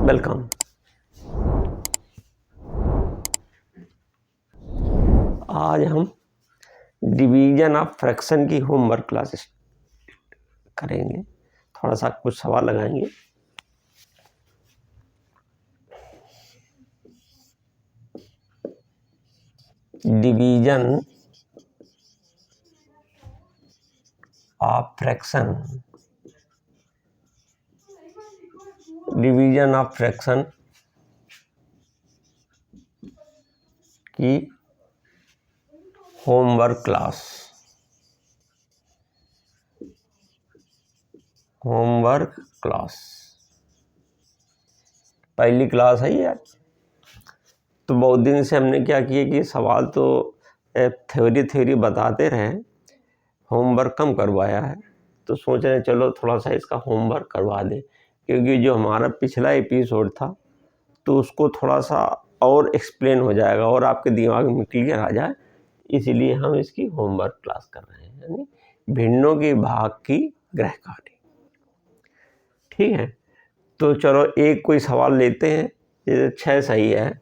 Welcome. आज हम division of fraction की होमवर्क क्लासेस करेंगे। थोड़ा सा कुछ सवाल लगाएंगे। Division of fraction, division of fraction की होमवर्क क्लास, होमवर्क क्लास पहली क्लास है ये। तो बहुत दिन से हमने क्या किया कि सवाल तो थ्योरी बताते रहे, होमवर्क कम करवाया है। तो सोच रहे चलो थोड़ा सा इसका होमवर्क करवा दें, क्योंकि जो हमारा पिछला एपिसोड था तो उसको थोड़ा सा और एक्सप्लेन हो जाएगा और आपके दिमाग में क्लियर आ जाए, इसीलिए हम इसकी होमवर्क क्लास कर रहे हैं, यानी भिन्नों के भाग की ग्रहकारी। ठीक है, तो चलो एक कोई सवाल लेते हैं। जैसे 6 सही है,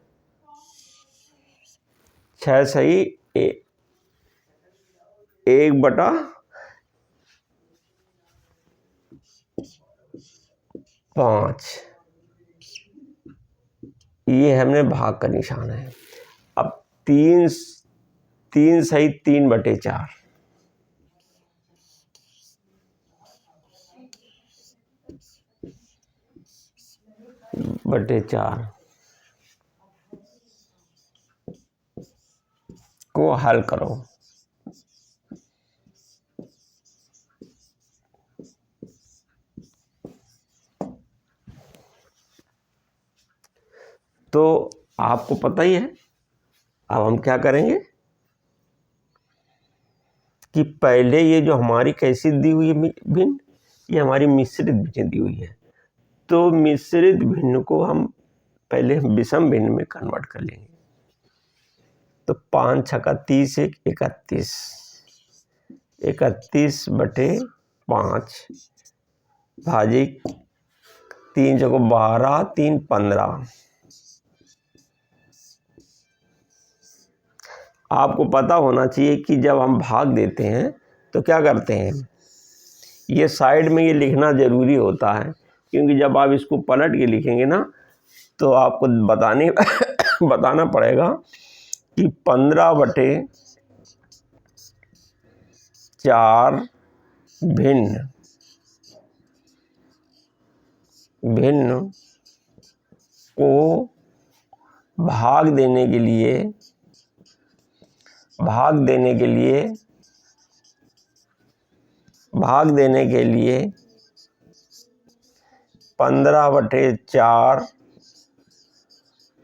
6 सही 1/5, ये हमने भाग का निशान है। अब 3 सही 3/4, बटे 4 को हल करो। तो आपको पता ही है, अब हम क्या करेंगे कि पहले ये जो हमारी कैसी दी हुई है भिन्न, ये हमारी मिश्रित भिन्न दी हुई है। तो मिश्रित भिन्न को हम पहले विषम भिन्न में कन्वर्ट कर लेंगे। तो 5 छक्का 30, 31, 31/5 भाजिक 3 चौको 12, 3 15। आपको पता होना चाहिए कि जब हम भाग देते हैं तो क्या करते हैं, ये साइड में ये लिखना ज़रूरी होता है, क्योंकि जब आप इसको पलट के लिखेंगे ना तो आपको बताना पड़ेगा कि 15/4 भिन्न को भाग देने के लिए 15/4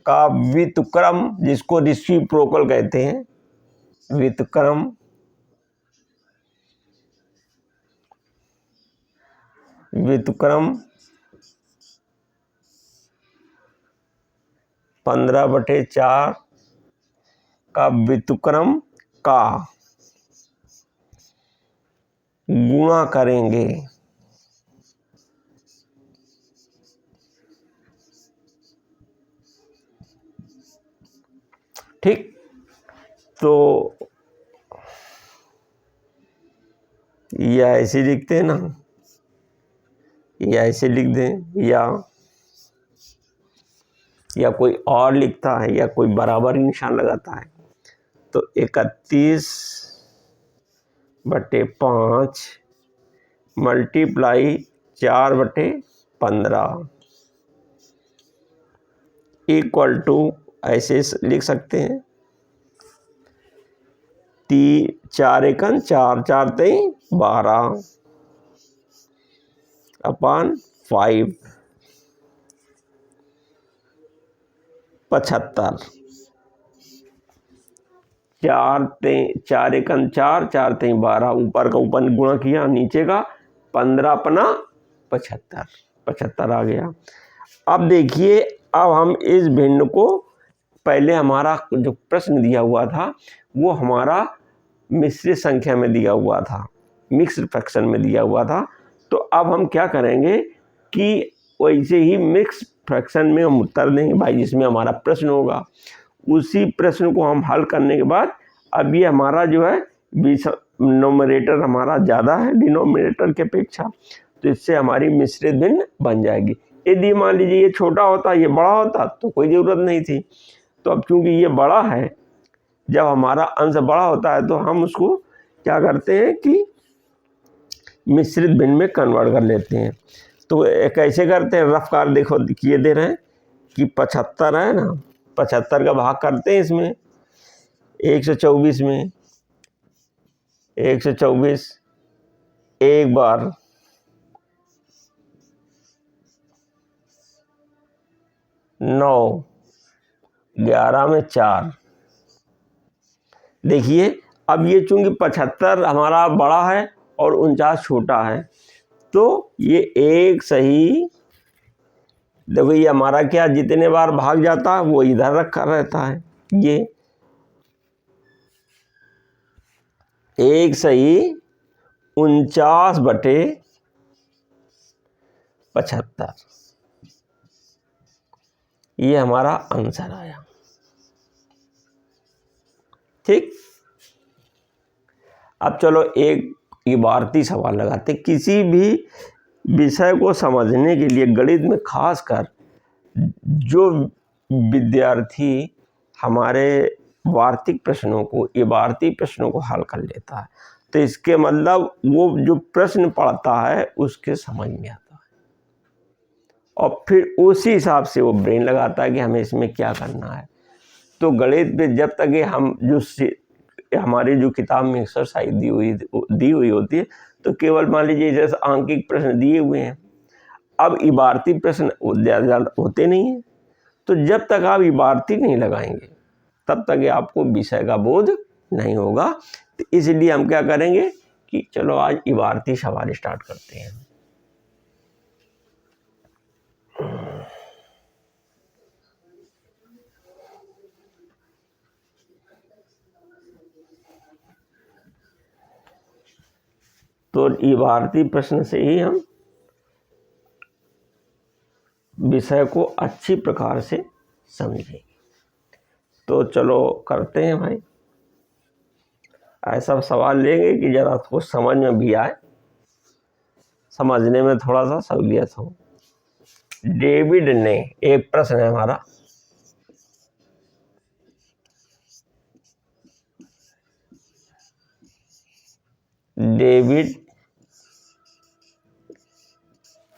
का व्युत्क्रम, जिसको रेसिप्रोकल कहते हैं, व्युत्क्रम 15/4 का व्युत्क्रम का गुणा करेंगे। ठीक, तो या ऐसे लिखते हैं ना, या ऐसे लिख दें, या कोई और लिखता है, या कोई बराबर निशान लगाता है। तो 31/5 मल्टीप्लाई 4/15 इक्वल टू, ऐसे लिख सकते हैं, 4 एकन 4, 4 3 12 अपॉन 5 75। 4 एकन 4, 4 3 12, ऊपर का ऊपर गुणा किया, नीचे का 15 अपना 75 आ गया। अब देखिए, अब हम इस भिन्न को, पहले हमारा जो प्रश्न दिया हुआ था वो हमारा मिश्रित संख्या में दिया हुआ था, मिक्स्ड फ्रैक्शन में दिया हुआ था। तो अब हम क्या करेंगे कि वैसे ही मिक्स फ्रैक्शन में हम उत्तर देंगे भाई, जिसमें हमारा प्रश्न होगा। उसी प्रश्न को हम हल करने के बाद अब ये हमारा जो है नोमरेटर हमारा ज़्यादा है डिनोमिनेटर की अपेक्षा, तो इससे हमारी मिश्रित भिन्न बन जाएगी। यदि मान लीजिए ये छोटा होता, ये बड़ा होता तो कोई ज़रूरत नहीं थी। तो अब चूंकि ये बड़ा है, जब हमारा अंश बड़ा होता है तो हम उसको क्या करते हैं कि मिश्रित भिन्न में कन्वर्ट कर लेते हैं। तो कैसे करते हैं, रफ कार देखो किए दे रहे हैं कि 75 है ना, 75 का भाग करते हैं इसमें 124 में, 124 एक बार 9, 11 में 4। देखिए अब ये चूंकि 75 हमारा बड़ा है और 49 छोटा है, तो ये एक सही, देखो ये हमारा क्या जितने बार भाग जाता है वो इधर रखा रहता है। ये एक सही 49/75, ये हमारा आंसर आया। ठीक, अब चलो एक इबारती सवाल लगाते। किसी भी विषय को समझने के लिए गणित में खासकर जो विद्यार्थी हमारे वार्तिक प्रश्नों को, इबारती प्रश्नों को हल कर लेता है, तो इसके मतलब वो जो प्रश्न पढ़ता है उसके समझ में आता है और फिर उसी हिसाब से वो ब्रेन लगाता है कि हमें इसमें क्या करना है। तो गणित में जब तक ये हम जो हमारी जो किताब में एक्सरसाइज दी हुई होती है, तो केवल मान लीजिए जैसे आंकिक प्रश्न दिए हुए हैं, अब इबारती प्रश्न ज़्यादा होते नहीं हैं। तो जब तक आप इबारती नहीं लगाएंगे तब तक ये आपको विषय का बोध नहीं होगा। तो इसलिए हम क्या करेंगे कि चलो आज इबारती सवाल स्टार्ट करते हैं। तो इबारती प्रश्न से ही हम विषय को अच्छी प्रकार से समझेंगे। तो चलो करते हैं भाई, ऐसा सवाल लेंगे कि जरा कुछ समझ में भी आए, समझने में थोड़ा सा सहूलियत हो। डेविड ने, एक प्रश्न है हमारा, डेविड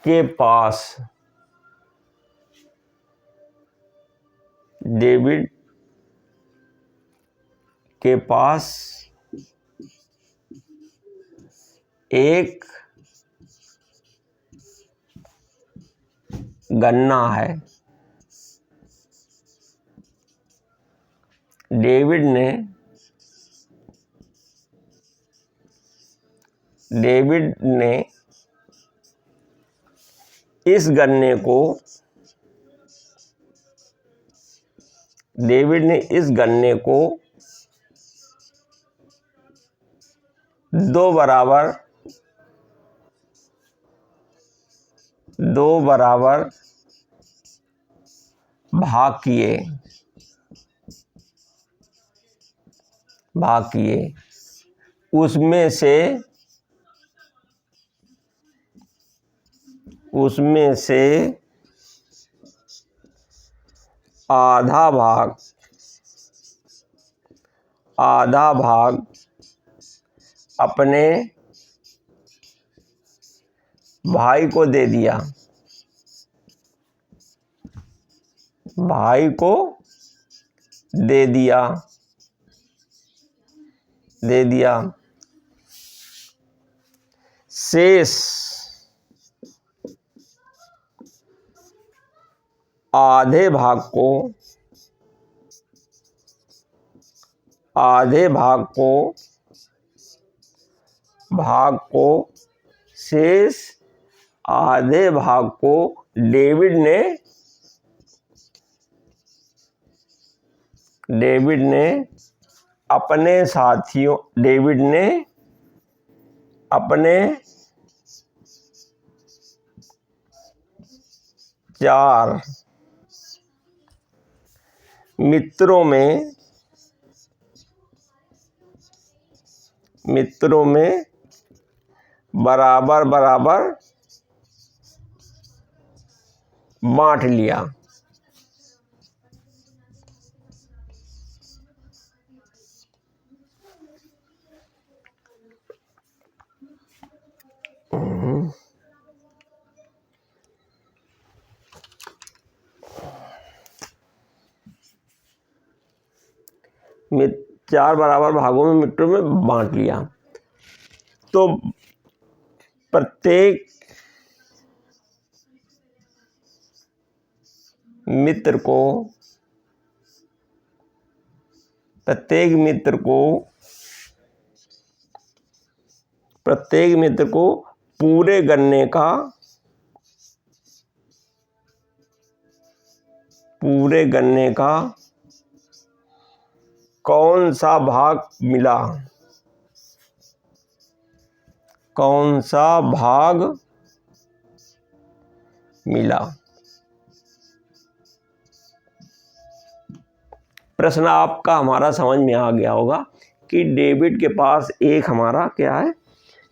के पास, डेविड के पास एक गन्ना है। डेविड ने इस गन्ने को, डेविड ने इस गन्ने को दो बराबर भाग किए। उसमें से आधा भाग अपने भाई को दे दिया। शेष आधे भाग को शेष आधे भाग को डेविड ने अपने 4 मित्रों में बराबर बराबर बांट लिया। चार बराबर भागों में मित्रों में बांट लिया। तो प्रत्येक मित्र को पूरे गन्ने का कौन सा भाग मिला। प्रश्न आपका हमारा समझ में आ गया होगा कि डेविड के पास एक हमारा क्या है,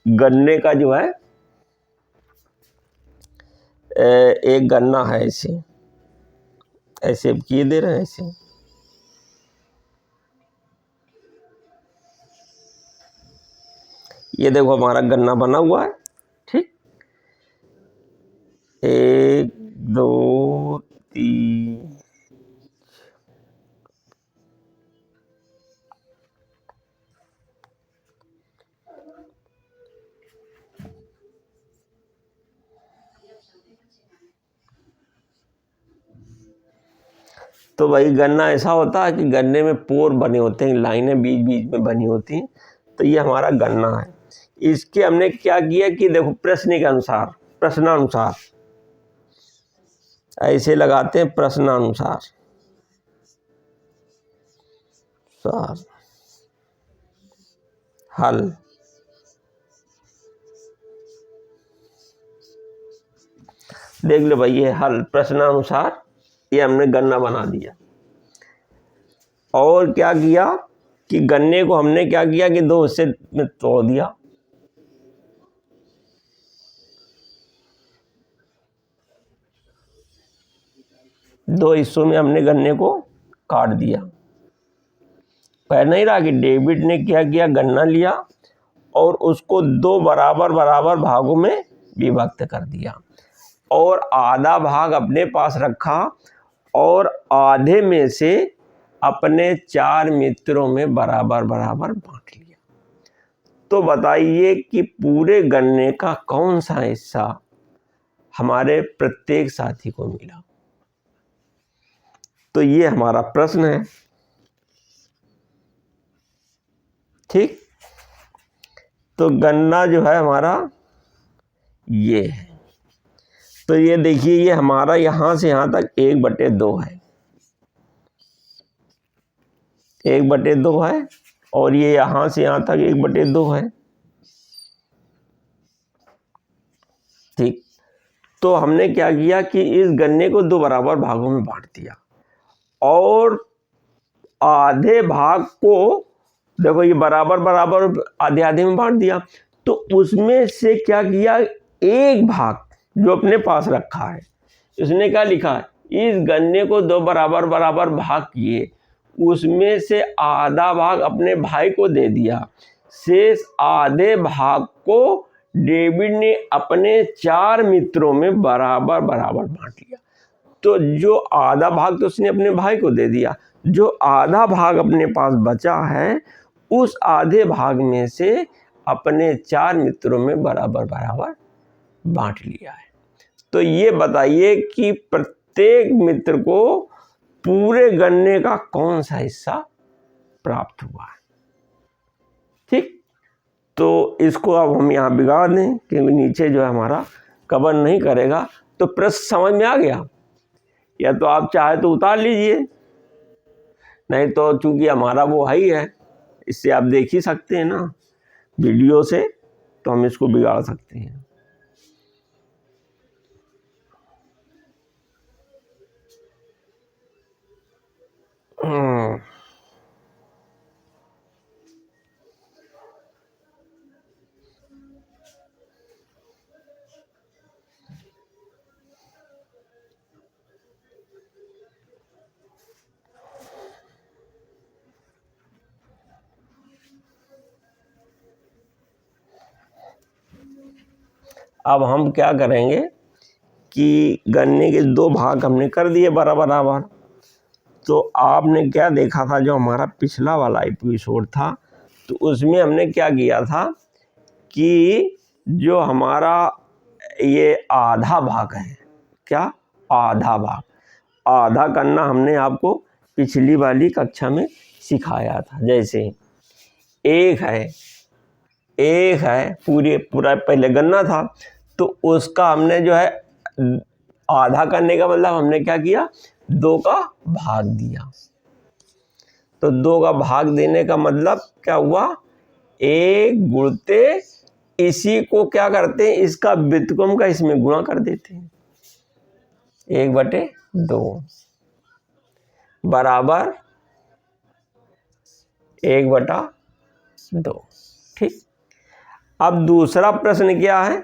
गन्ने का जो है एक गन्ना है। ऐसे किए दे रहे हैं ऐसे। ये देखो हमारा गन्ना बना हुआ है, ठीक। 1 2 3 तो भाई गन्ना ऐसा होता है कि गन्ने में पोर बने होते हैं, लाइनें बीच बीच में बनी होती हैं। तो ये हमारा गन्ना है। इसके हमने क्या किया कि देखो प्रश्नानुसार ऐसे लगाते हैं, प्रश्नानुसार हल। देख लो भाई, ये हल प्रश्नानुसार, ये हमने गन्ना बना दिया। और क्या किया कि गन्ने को हमने क्या किया कि 2 हिस्से में तोड़ दिया। दो हिस्सों में हमने गन्ने को काट दिया। कह नहीं रहा कि डेविड ने क्या किया, गन्ना लिया और उसको 2 बराबर बराबर भागों में विभक्त कर दिया और आधा भाग अपने पास रखा और आधे में से अपने 4 मित्रों में बराबर बराबर बांट लिया। तो बताइए कि पूरे गन्ने का कौन सा हिस्सा हमारे प्रत्येक साथी को मिला। तो ये हमारा प्रश्न है, ठीक। तो गन्ना जो है हमारा ये है। तो ये देखिए, ये हमारा यहां से यहां तक 1/2 है, 1/2 है। और ये यहां से यहां तक 1/2 है, ठीक। तो हमने क्या किया कि इस गन्ने को 2 बराबर भागों में बांट दिया और आधे भाग को देखो ये बराबर बराबर आधे आधे में बांट दिया। तो उसमें से क्या किया, एक भाग जो अपने पास रखा है, उसने क्या लिखा है, इस गन्ने को 2 बराबर बराबर भाग किए, उसमें से आधा भाग अपने भाई को दे दिया। शेष आधे भाग को डेविड ने अपने 4 मित्रों में बराबर बराबर बांट लिया। तो जो आधा भाग तो उसने अपने भाई को दे दिया, जो आधा भाग अपने पास बचा है उस आधे भाग में से अपने 4 मित्रों में बराबर बराबर बांट लिया है। तो ये बताइए कि प्रत्येक मित्र को पूरे गन्ने का कौन सा हिस्सा प्राप्त हुआ है, ठीक। तो इसको अब हम यहाँ बिगाड़ दें क्योंकि नीचे जो है हमारा कवर नहीं करेगा। तो प्रश्न समझ में आ गया, या तो आप चाहे तो उतार लीजिए, नहीं तो चूंकि हमारा वो ही है, इससे आप देख ही सकते हैं ना वीडियो से, तो हम इसको बिगाड़ सकते हैं। अब हम क्या करेंगे कि गन्ने के 2 भाग हमने कर दिए बराबर। तो आपने क्या देखा था, जो हमारा पिछला वाला एपिसोड था, तो उसमें हमने क्या किया था कि जो हमारा ये आधा भाग है, क्या आधा भाग, आधा करना हमने आपको पिछली वाली कक्षा में सिखाया था। जैसे एक है पूरा पहले गन्ना था, तो उसका हमने जो है आधा करने का मतलब हमने क्या किया, 2 का भाग दिया। तो 2 का भाग देने का मतलब क्या हुआ, 1 गुणते इसी को क्या करते हैं, इसका व्युत्क्रम का इसमें गुणा कर देते हैं, 1/2 बराबर 1/2। ठीक। अब दूसरा प्रश्न क्या है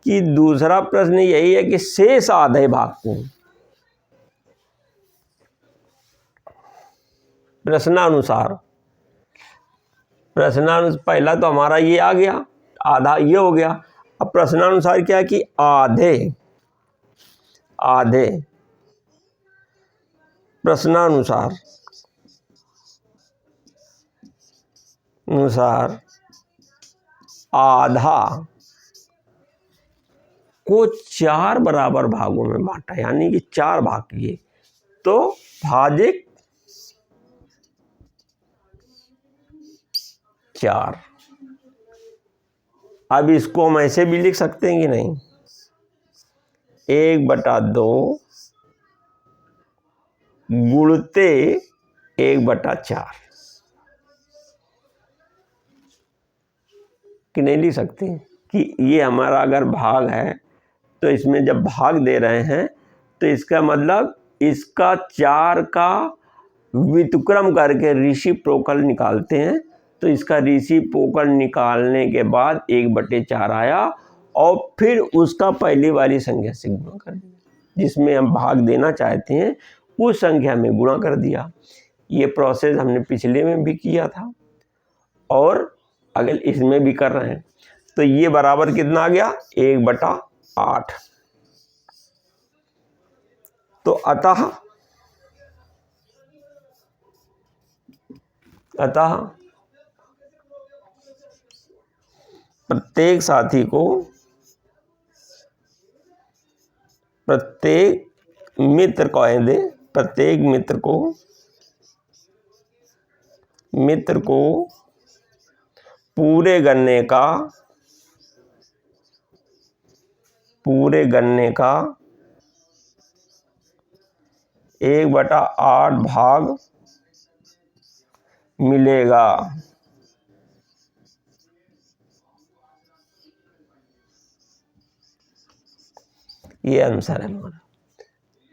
कि दूसरा प्रश्न यही है कि शेष आधे भाग को प्रश्नानुसार पहला तो हमारा ये आ गया, आधा ये हो गया। अब प्रश्नानुसार क्या है कि आधे प्रश्नानुसार आधा को 4 बराबर भागों में बांटा, यानी कि 4 भाग किए, तो भाजिक 4। अब इसको हम ऐसे भी लिख सकते हैं कि नहीं, 1/2 गुणते 1/4 कि नहीं लिख सकते कि ये हमारा अगर भाग है तो इसमें जब भाग दे रहे हैं तो इसका मतलब इसका 4 का व्युत्क्रम करके रेसिप्रोकल निकालते हैं, तो इसका रेसिप्रोकल निकालने के बाद 1/4 आया और फिर उसका पहली वाली संख्या से गुणा कर दिया, जिसमें हम भाग देना चाहते हैं उस संख्या में गुणा कर दिया। ये प्रोसेस हमने पिछले में भी किया था और अगर इसमें भी कर रहे हैं। तो ये बराबर कितना आ गया, 1/8। तो अतः प्रत्येक साथी को, प्रत्येक मित्र को पूरे गन्ने का 1/8 भाग मिलेगा। ये आंसर है हमारा।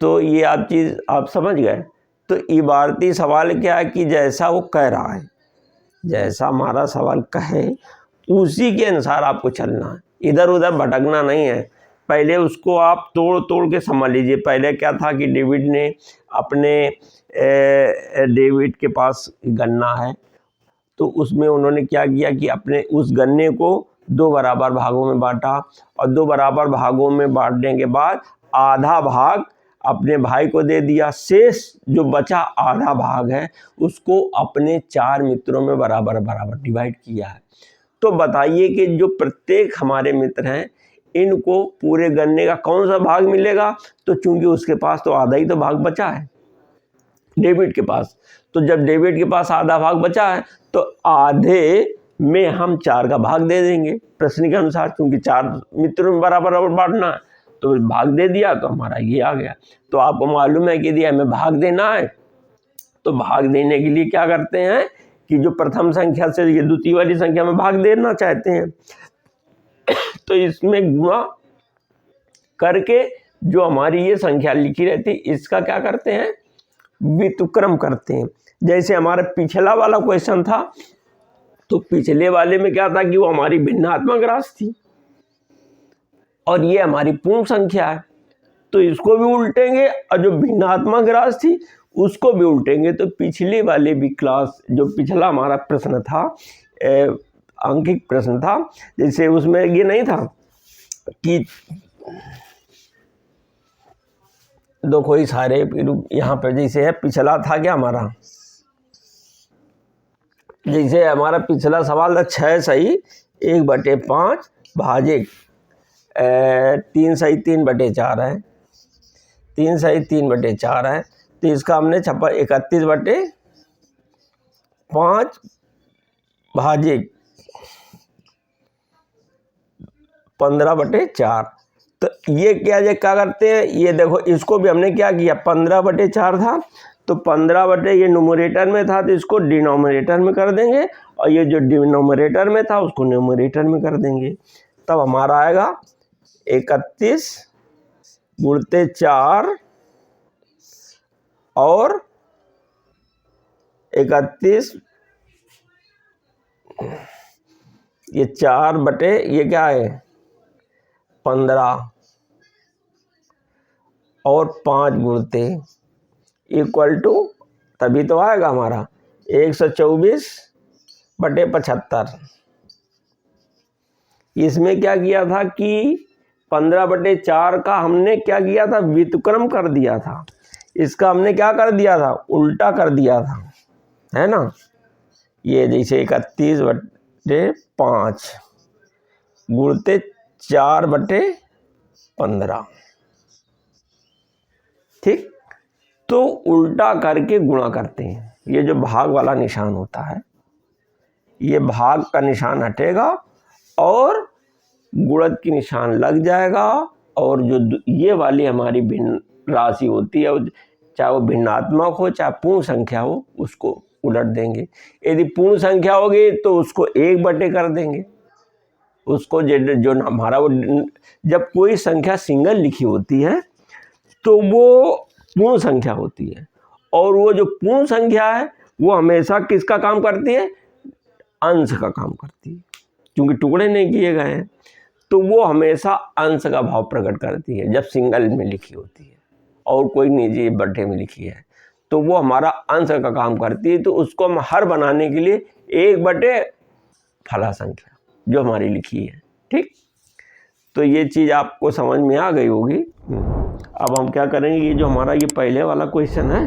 तो ये आप समझ गए। तो इबारती सवाल क्या है कि जैसा वो कह रहा है, जैसा हमारा सवाल कहे उसी के अनुसार आपको चलना है, इधर उधर भटकना नहीं है। पहले उसको आप तोड़ के समझ लीजिए। पहले क्या था कि डेविड के पास गन्ना है, तो उसमें उन्होंने क्या किया कि अपने उस गन्ने को 2 बराबर भागों में बांटा, और 2 बराबर भागों में बांटने के बाद आधा भाग अपने भाई को दे दिया, शेष जो बचा आधा भाग है उसको अपने 4 मित्रों में बराबर डिवाइड किया है। तो बताइए कि जो प्रत्येक हमारे मित्र हैं इनको पूरे गन्ने का कौन सा भाग मिलेगा। तो चूंकि उसके पास तो आधा ही तो भाग बचा है डेविड के पास, तो जब डेविड के पास आधा भाग बचा है तो आधे में हम 4 का भाग दे देंगे प्रश्न के अनुसार, क्योंकि 4 मित्रों में बराबर बांटना है तो भाग दे दिया, तो हमारा ये आ गया। तो आपको मालूम है कि यदि हमें भाग देना है तो भाग देने के लिए क्या करते हैं कि जो प्रथम संख्या से ये द्वितीय वाली संख्या में भाग देना चाहते हैं तो इसमें गुणा करके जो हमारी ये संख्या लिखी रहती है इसका क्या करते हैं, व्युत्क्रम करते हैं। जैसे हमारा पिछला वाला क्वेश्चन था, तो पिछले वाले में क्या था कि वो हमारी भिन्नात्मक राशि थी और ये हमारी पूर्ण संख्या है, तो इसको भी उल्टेंगे और जो भिन्नात्मक राशि थी उसको भी उल्टेंगे। तो पिछले वाले भी क्लास, जो पिछला हमारा प्रश्न था, अंकिक प्रश्न था, जैसे उसमें ये नहीं था कि दो कोई सारे, यहाँ पर जैसे है पिछला था क्या हमारा, जैसे हमारा पिछला सवाल था 6 सही 1/5 भाजित 3 सही 3/4 है, 3 सही 3/4 है, तो इसका हमने 31/5 भाजित 15/4। तो ये क्या करते हैं, ये देखो इसको भी हमने क्या किया, 15/4 था तो 15 ये न्यूमरेटर में था तो इसको डिनोमिनेटर में कर देंगे, और ये जो डिनोमिनेटर में था उसको न्यूमरेटर में कर देंगे। तब हमारा आएगा 31 गुणते 4 और 31, ये 4 बटे ये क्या है 15 और 5 गुणते इक्वल टू, तभी तो आएगा हमारा 124/75। इसमें क्या किया था कि 15/4 का हमने क्या किया था, व्युत्क्रम कर दिया था, इसका हमने क्या कर दिया था, उल्टा कर दिया था, है ना। ये जैसे 31/5 गुणते 4/15, ठीक। तो उल्टा करके गुणा करते हैं। ये जो भाग वाला निशान होता है, ये भाग का निशान हटेगा और गुणत की निशान लग जाएगा, और जो ये वाली हमारी भिन्न राशि होती है, चाहे वो भिन्नात्मक हो चाहे पूर्ण संख्या हो, उसको उलट देंगे। यदि पूर्ण संख्या होगी तो उसको 1/, कर देंगे उसको, जो हमारा वो, जब कोई संख्या सिंगल लिखी होती है तो वो पूर्ण संख्या होती है, और वो जो पूर्ण संख्या है वो हमेशा किसका काम करती है, अंश का काम करती है, क्योंकि टुकड़े नहीं किए गए हैं, तो वो हमेशा अंश का भाव प्रकट करती है जब सिंगल में लिखी होती है, और कोई निजी बट्टे में लिखी है तो वो हमारा अंश का काम करती है। तो उसको हम हर बनाने के लिए 1/, फला संख्या जो हमारी लिखी है, ठीक। तो ये चीज़ आपको समझ में आ गई होगी। अब हम क्या करेंगे, ये जो हमारा ये पहले वाला क्वेश्चन है,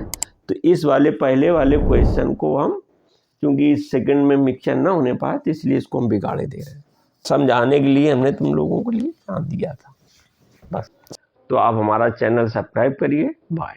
तो इस वाले पहले वाले क्वेश्चन को हम, क्योंकि इस सेकंड में मिक्सचर ना होने पाए तो इसलिए इसको हम बिगाड़े दे रहे हैं, समझाने के लिए हमने तुम लोगों के लिए दिया था बस। तो आप हमारा चैनल सब्सक्राइब करिए। बाय।